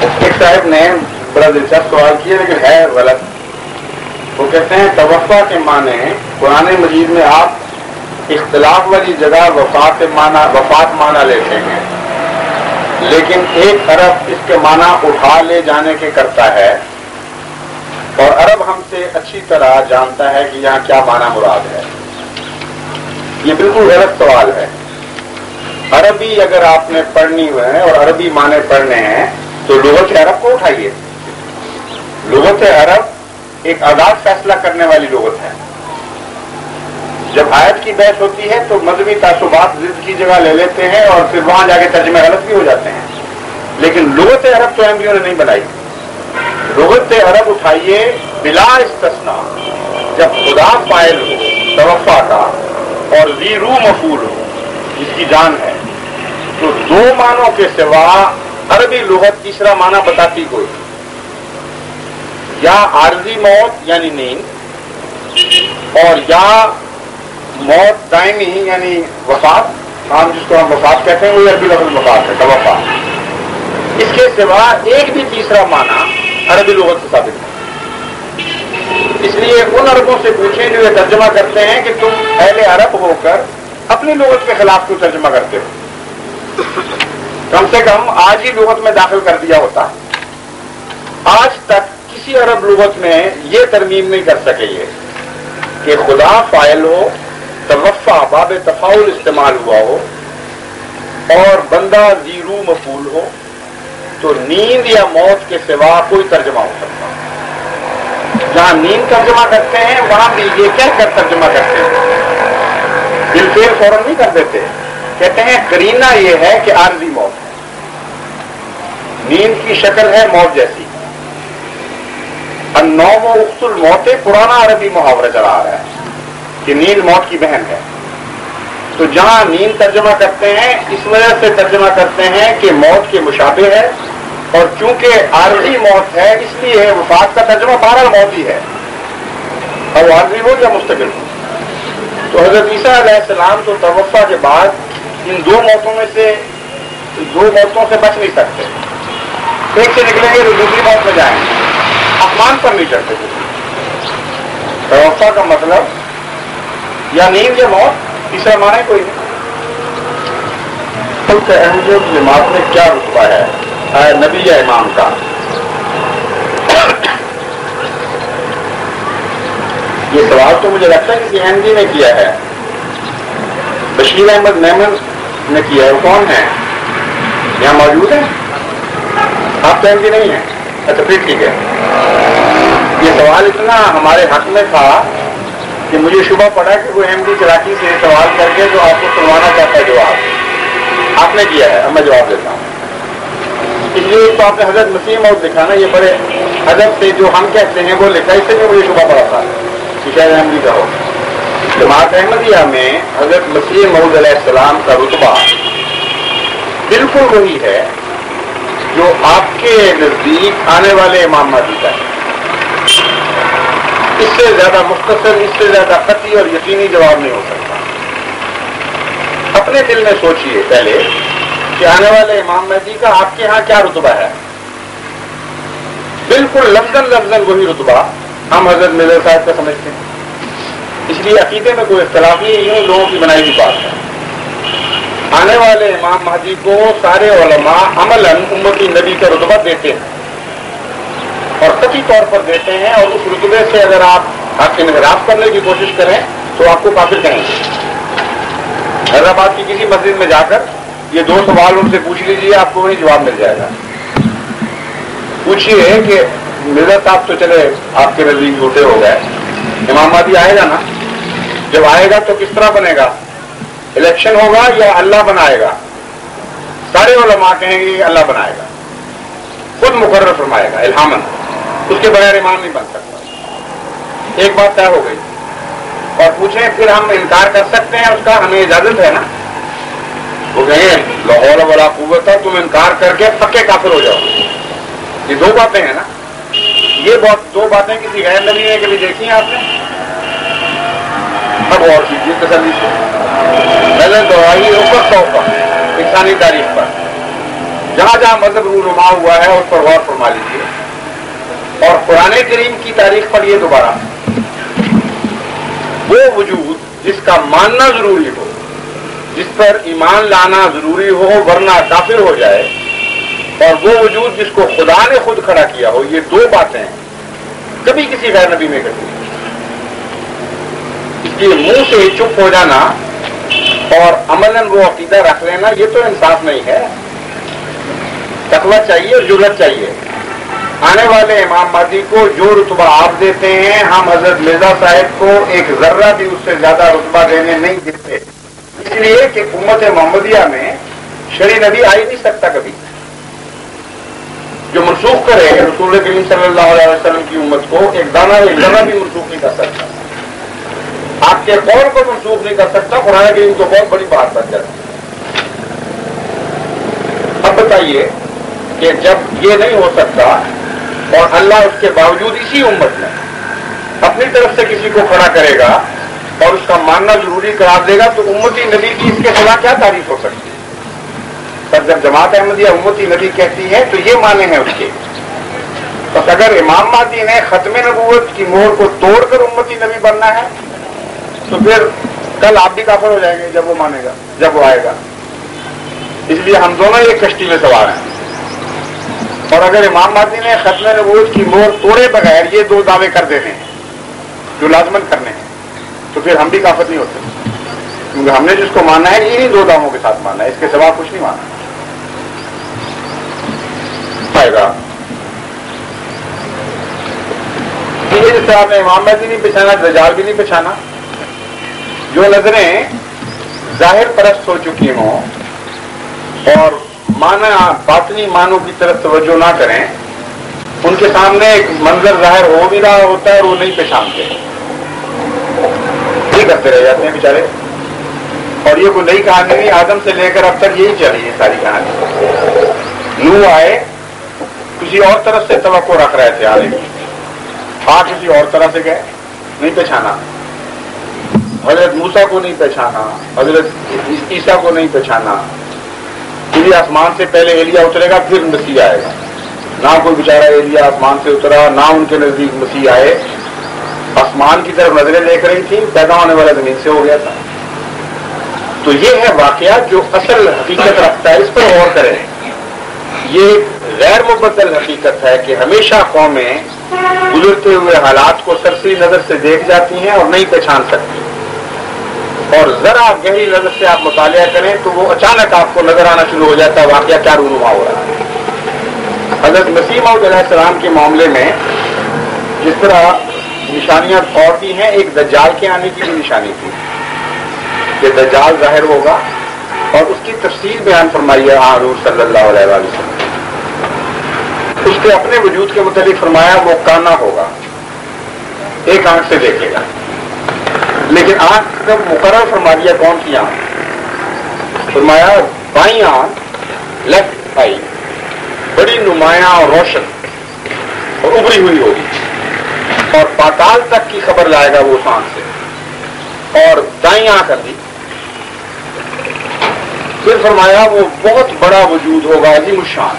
ایک صاحب نے بڑا دلچسپ سوال کیا لیکن ہے غلط. وہ کہتے ہیں توفع کے معنی قرآن مجید میں آپ اختلاف والی جگہ وفات معنی لیتے ہیں، لیکن ایک عرب اس کے معنی اٹھا لے جانے کے کرتا ہے، اور عرب ہم سے اچھی طرح جانتا ہے کہ یہاں کیا معنی مراد ہے. یہ بالکل غلط سوال ہے. عربی اگر آپ نے پڑھنی ہے اور عربی معنی پڑھنے ہیں تو لغت عرب کو اٹھائیے. لغت عرب ایک آزاد فیصلہ کرنے والی لغت ہے. جب آیت کی بحث ہوتی ہے تو مذہبی تعصبات ضد کی جگہ لے لیتے ہیں اور پھر وہاں جا کے ترجمے غلط بھی ہو جاتے ہیں. لیکن لغت عرب تو احمدیوں نے نہیں بنائی. لغت عرب اٹھائیے بلا استثناء. جب خدا فاعل ہو توفع کا اور ذی روح مفعول ہو جس کی جان ہے، تو دو معنوں کے سوا عربی لغت تیسرا معنی بتاتی کوئی. یا عارضی موت یعنی نیند، اور یا موت دائمی یعنی وفات، ہم جس کو ہم وفات کہتے ہیں وہ عربی لفظ وفات ہے، توفع. اس کے سوا ایک بھی تیسرا معنی عربی لغت سے ثابت ہے. اس لیے ان عربوں سے پوچھیں جو یہ ترجمہ کرتے ہیں کہ تم اہل عرب ہو کر اپنی لغت کے خلاف کیوں ترجمہ کرتے ہو. کم سے کم آج ہی لغت میں داخل کر دیا ہوتا. آج تک کسی عرب لغت میں یہ ترمیم نہیں کر سکے یہ کہ خدا فاعل ہو، توفع باب تفاعل استعمال ہوا ہو، اور بندہ ذی روح مفعول ہو، تو نیند یا موت کے سوا کوئی ترجمہ ہو سکتا. جہاں نیند ترجمہ کرتے ہیں وہاں بھی یہ کہہ کر ترجمہ کرتے ہیں، بالفعل فوراً نہیں کر دیتے. کہتے ہیں قرینہ یہ ہے کہ عارضی موت ہے. نیند کی شکل ہے موت جیسی. النوم اخت الموت پرانا عربی محاورہ چلا آ رہا ہے کہ نیند موت کی بہن ہے. تو جہاں نیند ترجمہ کرتے ہیں اس وجہ سے ترجمہ کرتے ہیں کہ موت کے مشابہ ہے، اور چونکہ عارضی موت ہے اس لیے وفات کا ترجمہ بہرحال موت ہی ہے، اور عارضی ہو یا مستقل ہو. تو حضرت عیسیٰ علیہ السلام تو توفع کے بعد ان دو موتوں سے بچ نہیں سکتے. ایک سے نکلیں گے تو دوسری موت میں جائیں گے. آسمان پر نہیں چڑھتے. توفع کا مطلب یا نیند یا موت، تیسرا معنی کوئی نہیں. ملک احمدیت جماعت میں کیا رتبہ ہے نبی یا امام کا؟ یہ سوال تو مجھے لگتا ہے کسی احمدی نے کیا ہے. بشیر احمد میمن نے کیا ہے. وہ کون ہے؟ یہاں موجود ہیں؟ آپ تو احمدی نہیں ہیں؟ اچھا پھر ٹھیک ہے. یہ سوال اتنا ہمارے حق میں تھا کہ مجھے شبہ پڑا کہ وہ احمدی کراچی سے سوال کر کے جو آپ کو سنوانا چاہتا ہے جواب آپ نے کیا ہے. اب میں جواب دیتا ہوں. اس لیے تو آپ نے حضرت مسیح موعود لکھا نا، یہ بڑے ادب سے جو ہم کہتے ہیں وہ لکھا. اس سے بھی مجھے شبہ پڑا تھا کہ شاید احمدی کا ہو. جماعت احمدیہ میں حضرت مسیح موعود علیہ السلام کا رتبہ بالکل وہی ہے جو آپ کے نزدیک آنے والے امام مہدی کا ہے. اس سے زیادہ مختصر، اس سے زیادہ قطعی اور یقینی جواب نہیں ہو سکتا. اپنے دل میں سوچئے پہلے کہ آنے والے امام مہدی کا آپ کے ہاں کیا رتبہ ہے. بالکل لفظاً وہی رتبہ ہم حضرت مرزا صاحب کا سمجھتے ہیں. اس لیے عقیدے میں کوئی اختلاف نہیں، یوں لوگوں کی بنائی ہوئی بات ہے. آنے والے امام مہدی کو سارے علماء عملاً امتی نبی کا رتبہ دیتے ہیں، اور قطعی طور پر دیتے ہیں. اور اس رتبے سے اگر آپ انحراف کرنے کی کوشش کریں تو آپ کو کافر کہیں گے. حیدرآباد کی کسی مسجد میں جا کر یہ دو سوال ان سے پوچھ لیجیے، آپ کو وہی جواب مل جائے گا. پوچھیے کہ مرزا صاحب تو چلے آپ کے نزدیک جھوٹے ہو گئے، امام مہدی آئے گا نا؟ جب آئے گا تو کس طرح بنے گا؟ الیکشن ہوگا یا اللہ بنائے گا؟ سارے علماء کہیں گے اللہ بنائے گا، خود مقرر فرمائے گا الہامن، اس کے بغیر امام نہیں بن سکتا. ایک بات طے ہو گئی. اور پوچھیں پھر ہم انکار کر سکتے ہیں اس کا؟ ہمیں اجازت ہے نا؟ وہ کہیں لا حول ولا قوت، تم انکار کر کے پکے کافر ہو جاؤ. یہ دو باتیں ہیں نا. یہ دو باتیں کسی غیر نبی نے کبھی دیکھی ہیں آپ نے؟ اب غور کیجیے تسلی سے. پہلے دوڑائی اوپر انسانی تاریخ پر. جہاں جہاں مذہب رونما ہوا ہے اس پر غور فرما لیجیے، اور قرآن کریم کی تاریخ پڑھیے دوبارہ۔ وہ وجود جس کا ماننا ضروری ہو، جس پر ایمان لانا ضروری ہو ورنہ کافر ہو جائے، اور وہ وجود جس کو خدا نے خود کھڑا کیا ہو، یہ دو باتیں کبھی کسی غیر نبی میں کرتی ہیں۔ اس لیے منہ سے چپ ہو جانا اور عملاً وہ عقیدہ رکھ لینا، یہ تو انصاف نہیں ہے۔ تقویٰ چاہیے اور جرأت چاہیے۔ آنے والے امام مہدی کو جو رتبہ آپ دیتے ہیں، ہم حضرت مرزا صاحب کو ایک ذرہ بھی اس سے زیادہ رتبہ دینے نہیں دیتے، اس لیے کہ امت محمدیہ میں شرعی نبی آ ہی نہیں سکتا کبھی جو منسوخ کرے رسول کریم صلی اللہ علیہ وسلم کی امت کو۔ ایک دانہ ایک ذرہ بھی منسوخ نہیں کر سکتا، آپ کے قول کو منسوخ نہیں کر سکتا، قرآن کریم تو بہت بڑی بات بن جاتی ہے۔ اب بتائیے کہ جب یہ نہیں ہو سکتا اور اللہ اس کے باوجود اسی امت میں اپنی طرف سے کسی کو کھڑا کرے گا اور اس کا ماننا ضروری قرار دے گا، تو امتی نبی کی اس کے خلاف کیا تعریف ہو سکتی ہے؟ پر جب جماعت احمدیہ امتی نبی کہتی ہے تو یہ معنی ہے اس کے۔ بس اگر امام مہدی نے ختم نبوت کی مہر کو توڑ کر امتی نبی بننا ہے تو پھر کل آپ بھی کافر ہو جائیں گے جب وہ مانے گا، جب وہ آئے گا۔ اس لیے ہم دونوں ایک کشتی میں سوار ہیں، اور اگر امام مہدی نے ختم نبوت کی مہر توڑے بغیر یہ دو دعوے کر دینے ہیں جو لازمن کرنے ہیں، تو پھر ہم بھی کافر نہیں ہوتے، کیونکہ ہم نے جس کو ماننا ہے انہی دو دعووں کے ساتھ ماننا ہے، اس کے سوا کچھ نہیں ماننا پائے گا۔ جس طرح نے امام مہدی نہیں پہچانا، دجال بھی نہیں پہچانا۔ جو نظریں ظاہر پرست ہو چکی ہوں اور مانا باطنی معنوں کی طرف توجہ نہ کریں، ان کے سامنے ایک منظر ظاہر ہو بھی رہا ہوتا ہے اور وہ نہیں پہچانتے، یہ کرتے رہ جاتے ہیں بیچارے۔ اور یہ کوئی نئی کہانی نہیں، آدم سے لے کر اب تک یہی چلی ہے ساری کہانی۔ نوح آئے، کسی اور طرف سے توقع رکھ رہے تھے آنے کی، کسی اور طرح سے گئے، نہیں پہچانا۔ حضرت موسیٰ کو نہیں پہچانا، حضرت عیسیٰ کو نہیں پہچانا۔ کسی آسمان سے پہلے ایلیا اترے گا پھر مسیح آئے گا، نہ کوئی بیچارہ ایلیا آسمان سے اترا، نہ ان کے نزدیک مسیح آئے۔ آسمان کی طرف نظریں دیکھ رہی تھیں، پیدا ہونے والا زمین سے ہو گیا تھا۔ تو یہ ہے واقعہ جو اصل حقیقت رکھتا ہے، اس پر غور کریں۔ یہ غیر مبدل حقیقت ہے کہ ہمیشہ قومیں گزرتے ہوئے حالات کو سرسری نظر سے دیکھ جاتی ہیں اور نہیں پہچان سکتی، اور ذرا گہری نظر سے آپ مطالعہ کریں تو وہ اچانک آپ کو نظر آنا شروع ہو جاتا ہے واقعہ کیا رونما ہو رہا ہے۔ حضرت مسیح موعود علیہ السلام کے معاملے میں جس طرح نشانیاں اور بھی ہیں، ایک دجال کے آنے کی بھی نشانی تھی کہ دجال ظاہر ہوگا، اور اس کی تفصیل بیان فرمائی ہے حضور صلی اللہ علیہ وسلم۔ اس کے اپنے وجود کے متعلق فرمایا وہ کانا ہوگا، ایک آنکھ سے دیکھے گا، لیکن آنکھ کا مقرر فرما دیا کون سی آنکھ؟ فرمایا بائیں آنکھ، لیفٹ آئی، بڑی نمایاں اور روشن اور ابری ہوئی ہوگی، اور پاتال تک کی خبر لائے گا وہ اس آنکھ سے، اور دائیں آنکھ اندھی۔ پھر فرمایا وہ بہت بڑا وجود ہوگا، عظیم الشان،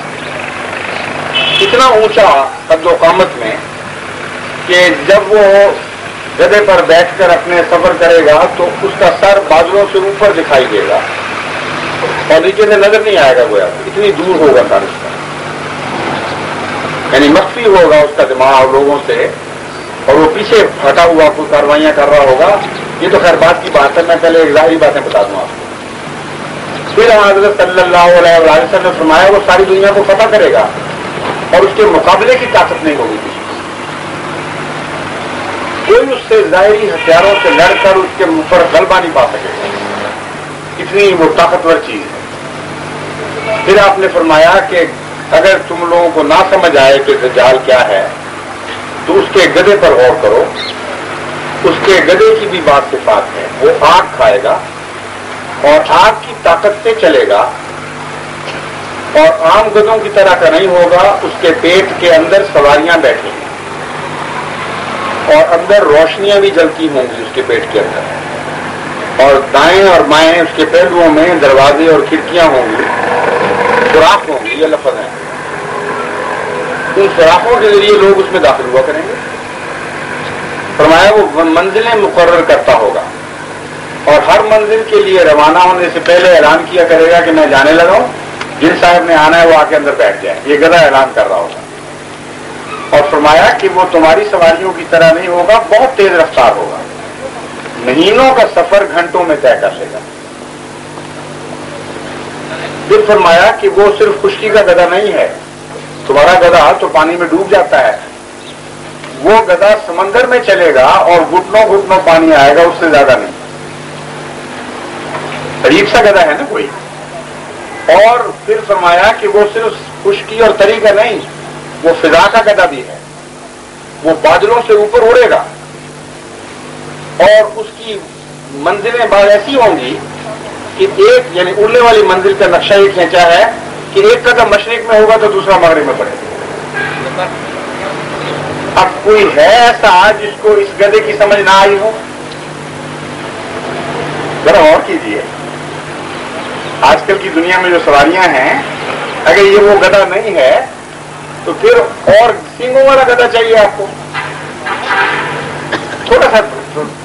اتنا اونچا قد و قامت میں کہ جب وہ گدھے پر بیٹھ کر اپنے سفر کرے گا تو اس کا سر بادلوں سے اوپر دکھائی دے گا اور نیچے سے نظر نہیں آئے گا، گویا اتنی دور ہوگا سر اس کا، یعنی مخفی ہوگا اس کا دماغ لوگوں سے، اور وہ پیچھے ہٹا ہوا کوئی کاروائیاں کر رہا ہوگا۔ یہ تو خیر بات کی بات ہے، میں پہلے ایک ظاہری باتیں بتا دوں آپ کو۔ پھر حضرت صلی اللہ علیہ وسلم نے فرمایا وہ ساری دنیا کو فتح کرے گا اور اس کے مقابلے کی طاقت نہیں ہوگی کسی کی، کوئی اس سے ظاہری ہتھیاروں سے لڑ کر اس کے منہ پر غلبہ نہیں پا سکے گا، اتنی وہ طاقتور چیز ہے۔ پھر آپ نے فرمایا کہ اگر تم لوگوں کو نہ سمجھ آئے کہ دجال کیا ہے تو اس کے گدھے پر غور کرو، اس کے گدھے کی بھی بات صفات ہے، وہ آگ کھائے گا اور آگ کی طاقت سے چلے گا، اور عام گدھوں کی طرح کا نہیں ہوگا، اس کے پیٹ کے اندر سواریاں بیٹھیں گی اور اندر روشنیاں بھی جلتی ہوں گی اس کے پیٹ کے اندر، اور دائیں اور بائیں اس کے پہلوؤں میں دروازے اور کھڑکیاں ہوں گی، سوراخ ہوں گے، یہ لفظ ہے، ان سوراخوں کے ذریعے لوگ اس میں داخل ہوا کریں گے. فرمایا وہ منزلیں مقرر کرتا ہوگا اور ہر منزل کے لیے روانہ ہونے سے پہلے اعلان کیا کرے گا کہ میں جانے لگا ہوں، جن صاحب نے آنا ہے وہ آ کے اندر بیٹھ جائے. یہ گدھا اعلان کر رہا ہوگا. اور فرمایا کہ وہ تمہاری سواریوں کی طرح نہیں ہوگا، بہت تیز رفتار ہوگا، مہینوں کا سفر گھنٹوں میں طے کر لے گا. پھر فرمایا کہ وہ صرف خشکی کا گدھا نہیں ہے. تمہارا گدھا تو پانی میں ڈوب جاتا ہے، وہ گدھا سمندر میں چلے گا اور گھٹنوں گھٹنوں پانی آئے گا، اس سے زیادہ نہیں. عجیب سا گدھا ہے نا کوئی. اور پھر فرمایا کہ وہ صرف خشکی اور تری کا نہیں، وہ فضا کا گدھا بھی ہے. وہ بادلوں سے اوپر اڑے گا اور اس کی منزلیں بعض ایسی ہوں گی کہ ایک یعنی اڑنے والی منزل کا نقشہ یہ کھینچا ہے کہ ایک قدم مشرق میں ہوگا تو دوسرا مغرب میں پڑے گا. اب کوئی ہے ایسا جس کو اس گدھے کی سمجھ نہ آئی ہو؟ ذرا اور کیجیے. آج کل کی دنیا میں جو سواریاں ہیں، اگر یہ وہ گدھا نہیں ہے تو پھر اور سینگوں والا گدھا چاہیے آپ کو. تھوڑا سا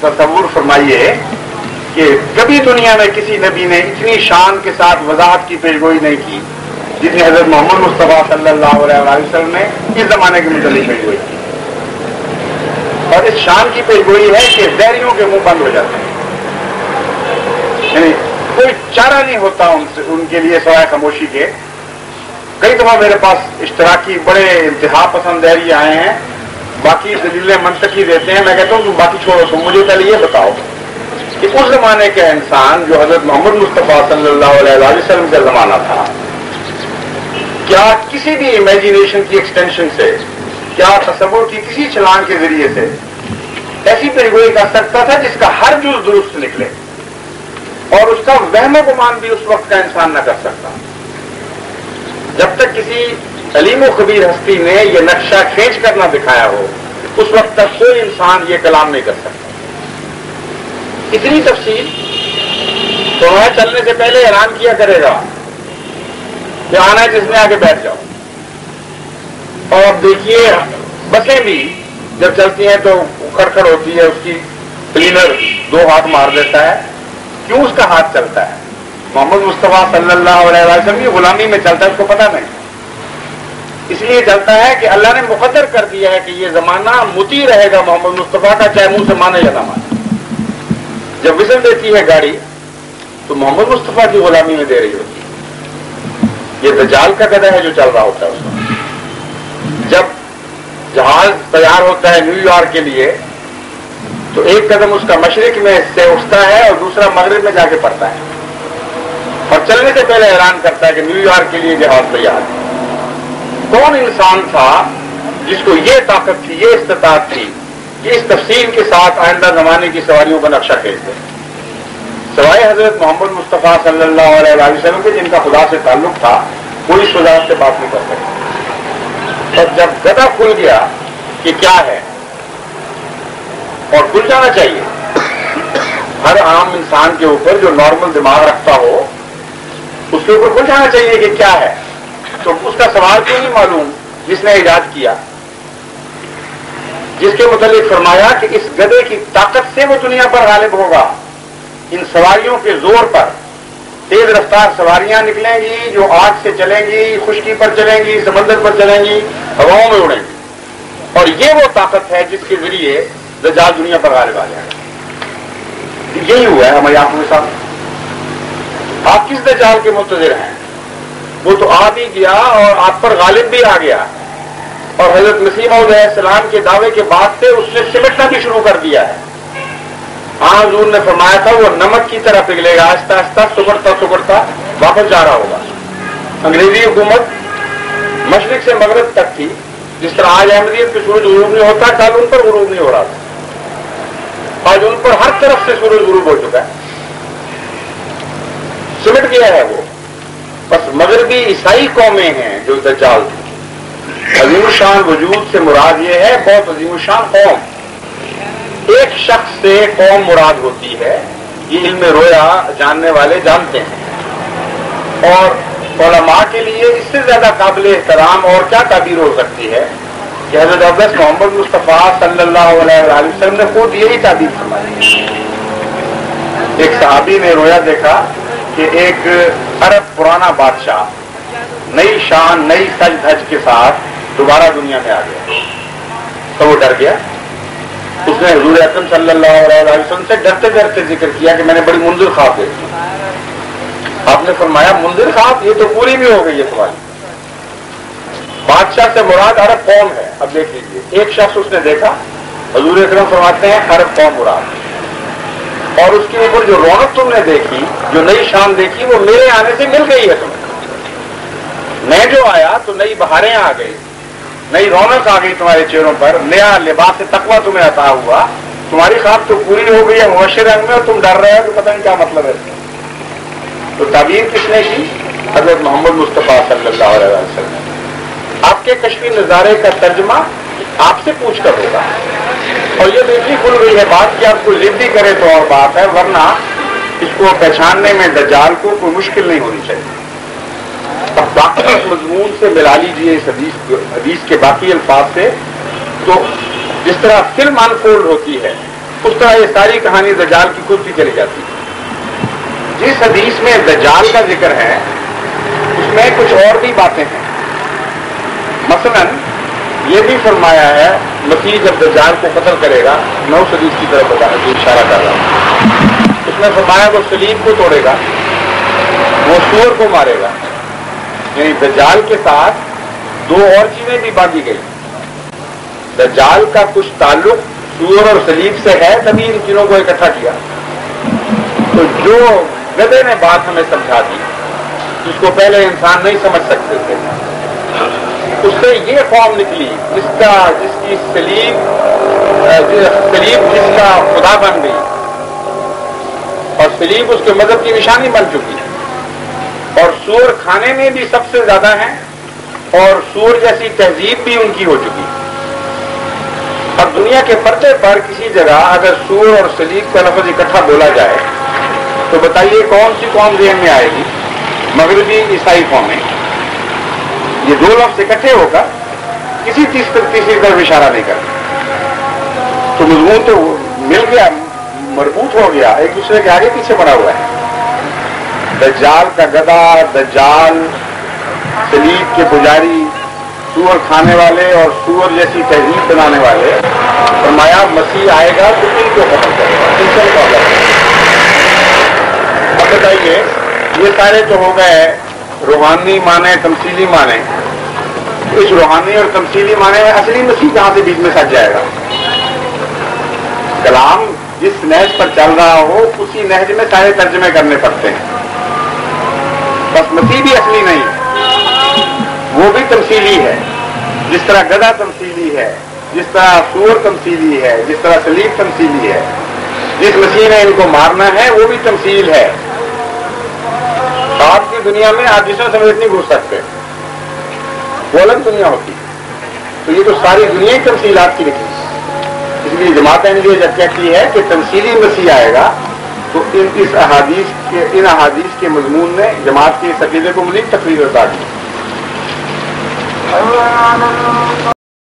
تصور فرمائیے کہ کبھی دنیا میں کسی نبی نے اتنی شان کے ساتھ وضاحت کی پیشگوئی نہیں کی جتنی حضرت محمد مصطفیٰ صلی اللہ علیہ وسلم نے اس زمانے کے متعلق پیشگوئی کی. اور اس شان کی پیشگوئی ہے کہ زہریوں کے منہ بند ہو جاتے ہیں، یعنی کوئی چارہ نہیں ہوتا ان کے لیے سوائے خاموشی کے. کئی دفعہ میرے پاس اشتراکی بڑے انتہا پسند زہری آئے ہیں، باقی دلیلیں منطقی دیتے ہیں. میں کہتا ہوں تم باقی چھوڑو، تم مجھے پہلے یہ بتاؤ کہ اس زمانے کا انسان جو حضرت محمد مصطفیٰ صلی اللہ علیہ وسلم کا زمانہ تھا، کیا کسی بھی امیجینیشن کی ایکسٹینشن سے، کیا تصور کی کسی چھلانگ کے ذریعے سے ایسی پیشگوئی کر سکتا تھا جس کا ہر جز درست نکلے اور اس کا وہم و گمان بھی اس وقت کا انسان نہ کر سکتا؟ جب تک کسی علیم و خبیر ہستی نے یہ نقشہ کھینچ کر نہ دکھایا ہو، اس وقت تک کوئی انسان یہ کلام نہیں کر سکتا. اتنی تفصیل تو وہاں چلنے سے پہلے اعلان کیا کرے گا کہ آنا ہے جس میں آگے بیٹھ جاؤ. اور دیکھیے بسیں بھی جب چلتی ہیں تو کھڑکھڑ ہوتی ہے، اس کی کلینر 2 ہاتھ مار دیتا ہے. کیوں اس کا ہاتھ چلتا ہے؟ محمد مصطفیٰ صلی اللہ علیہ وسلم کی غلامی میں چلتا ہے، اس کو پتہ نہیں. اس لیے چلتا ہے کہ اللہ نے مقدر کر دیا ہے کہ یہ زمانہ مطیع رہے گا محمد مصطفیٰ کا، چاہے منہ سے مانے یا نہ مانے. جب وزن دیتی ہے گاڑی تو محمد مصطفیٰ کی غلامی میں دے رہی ہوتی ہے. یہ دجال کا گدھا ہے جو چل رہا ہوتا ہے اس وقت. جب جہاز تیار ہوتا ہے نیو یارک کے لیے تو ایک قدم اس کا مشرق میں سے اٹھتا ہے اور دوسرا مغرب میں جا کے پڑتا ہے، اور چلنے سے پہلے اعلان کرتا ہے کہ نیو یارک کے لیے جہاز تیار ہے. کون انسان تھا جس کو یہ طاقت تھی، یہ استطاعت تھی کہ اس تفصیل کے ساتھ آئندہ زمانے کی سواریوں کا نقشہ کھینچ دے؟ سوائے حضرت محمد مصطفیٰ صلی اللہ علیہ وسلم کے، جن کا خدا سے تعلق تھا، کوئی اس وضاحت سے بات نہیں کر سکتا. اور جب گدھا کھل گیا کہ کیا ہے، اور کھل جانا چاہیے ہر عام انسان کے اوپر جو نارمل دماغ رکھتا ہو، اس کے اوپر کھل جانا چاہیے کہ کیا ہے. تو اس کا سوال کیوں نہیں معلوم جس نے ایجاد کیا، جس کے متعلق فرمایا کہ اس گدھے کی طاقت سے وہ دنیا پر غالب ہوگا. ان سواریوں کے زور پر تیز رفتار سواریاں نکلیں گی جو آگ سے چلیں گی، خشکی پر چلیں گی، سمندر پر چلیں گی، ہواؤں میں اڑیں گی. اور یہ وہ طاقت ہے جس کے ذریعے دجال دنیا پر غالب آ جائے گا. یہی ہوا ہے ہماری آنکھوں کے ساتھ. آپ کس دجال کے منتظر ہیں؟ وہ تو آ بھی گیا اور آپ پر غالب بھی آ گیا، اور حضرت مسیح موعود علیہ السلام کے دعوے کے بعد سے اس نے سمٹنا بھی شروع کر دیا ہے. ہاں حضور نے فرمایا تھا وہ نمک کی طرح پگھلے گا، آہستہ آہستہ سکڑتا سکڑتا واپس جا رہا ہوگا. انگریزی حکومت مشرق سے مغرب تک تھی، جس طرح آج احمدیت پہ سورج غروب نہیں ہوتا، کل ان پر غروب نہیں ہو رہا تھا. آج ان پر ہر طرف سے سورج غروب ہو چکا ہے، سمٹ گیا ہے وہ. بس مغربی عیسائی قومیں ہیں جو دجال تھی. عظیم الشان وجود سے مراد یہ ہے بہت عظیم الشان قوم. ایک شخص سے قوم مراد ہوتی ہے، یہ علم رویا جاننے والے جانتے ہیں. اور علماء کے لیے اس سے زیادہ قابل احترام اور کیا تعبیر ہو سکتی ہے کہ حضرت اقدس محمد مصطفیٰ صلی اللہ علیہ وآلہ وسلم نے خود یہی تعبیر فرمائی۔ ایک صحابی نے رویا دیکھا کہ ایک عرب پرانا بادشاہ نئی شان نئی سج دھج کے ساتھ دوبارہ دنیا میں آ گیا، تو وہ ڈر گیا۔ اس نے حضور اکرم صلی اللہ علیہ وسلم سے ڈرتے ڈرتے ذکر کیا کہ میں نے بڑی منظر خواب دیکھی۔ آپ نے فرمایا منظر خواب، یہ تو پوری بھی ہو گئی ہے تمہاری۔ بادشاہ سے مراد عرب قوم ہے۔ اب دیکھ لیجیے، ایک شخص اس نے دیکھا، حضور اکرم فرماتے ہیں عرب قوم مراد، اور اس کے اوپر جو رونق تم نے دیکھی، جو نئی شان دیکھی، وہ میرے آنے سے مل گئی ہے تمہیں۔ میں جو آیا تو نئی بہاریں آ گئی، نئی رونق آ گئی تمہارے چہروں پر، نیا لباس تقویٰ تمہیں عطا ہوا، تمہاری خواب تو پوری ہو گئی ہے مبشر رنگ میں، اور تم ڈر رہے ہو تو پتہ نہیں کیا مطلب ہے۔ تو تعبیر کس نے کی؟ حضرت محمد مصطفیٰ صلی اللہ علیہ وسلم۔ آپ کے کشفی نظارے کا ترجمہ آپ سے پوچھ کر ہوگا، اور یہ دوسری کھل گئی ہے بات کہ آپ کو ضدی کرے تو اور بات ہے، ورنہ اس کو پہچاننے میں دجال کو کوئی مشکل نہیں ہونی چاہیے۔ اب باقی مضمون سے ملا لیجیے اس حدیث کے باقی الفاظ سے، تو جس طرح فلم انفولڈ ہوتی ہے اس طرح یہ ساری کہانی دجال کی کھلتی چلی جاتی ہے۔ جس حدیث میں دجال کا ذکر ہے اس میں کچھ اور بھی باتیں ہیں۔ مثلا یہ بھی فرمایا ہے مسیح جب دجال کو قتل کرے گا، میں اس حدیث کی طرف بتانے کی اشارہ کر رہا ہوں، اس میں فرمایا وہ صلیب کو توڑے گا، وہ سور کو مارے گا، یعنی دجال کے ساتھ دو اور چیزیں بھی باندھی گئی۔ دجال کا کچھ تعلق سور اور صلیب سے ہے، تبھی ان چیزوں کو اکٹھا کیا۔ تو جو گدھے نے بات ہمیں سمجھا دی جس کو پہلے انسان نہیں سمجھ سکتے تھے، اس سے یہ قوم نکلی جس کی صلیب جس کا خدا بن گئی، اور صلیب اس کے مذہب کی نشانی بن چکی، اور سور کھانے میں بھی سب سے زیادہ ہیں، اور سور جیسی تہذیب بھی ان کی ہو چکی۔ اب دنیا کے پردے پر کسی جگہ اگر سور اور صلیب کا لفظ اکٹھا بولا جائے تو بتائیے کون سی قوم ذہن میں آئے گی؟ مغربی عیسائی قومیں۔ یہ دو لفظ اکٹھے ہو کر کسی تیسری طرف اشارہ نہیں کرتے، تو مضمون تو مل گیا، مربوط ہو گیا، ایک دوسرے کے آگے پیچھے بنا ہوا ہے۔ دجال کا گدھا، دجال صلیب کے پجاری، سور کھانے والے اور سور جیسی تہذیب بنانے والے، فرمایا مسیح آئے گا تو ان کو ختم کرے گا، تیسرے کو الگ کرے گا۔ اب بتائیے یہ سارے تو ہو گئے روحانی معنی، تمثیلی معنی۔ اس روحانی اور تمثیلی معنی میں اصلی مسیح کہاں سے بیچ میں سج جائے گا؟ کلام جس نہج پر چل رہا ہو اسی نہج میں سارے ترجمے کرنے پڑتے ہیں، بس مسیح بھی اصلی نہیں، وہ بھی تمثیلی ہے۔ جس طرح گدھا تمثیلی ہے، جس طرح سور تمثیلی ہے، جس طرح صلیب تمثیلی ہے، جس مسیح نے ان کو مارنا ہے وہ بھی تمثیل ہے۔ آپ کی دنیا میں آپ جسم سمیت نہیں گھس سکتے، وہ الگ دنیا ہوتی، تو یہ تو ساری دنیا ہی تمثیلات کی نکلی۔ اس لیے جماعت احمدیہ جب کہتی ہے کہ تمثیلی مسیح آئے گا تو ان احادیث کے مضمون نے جماعت کے اس عقیدے کو مزید تقویت عطا دی۔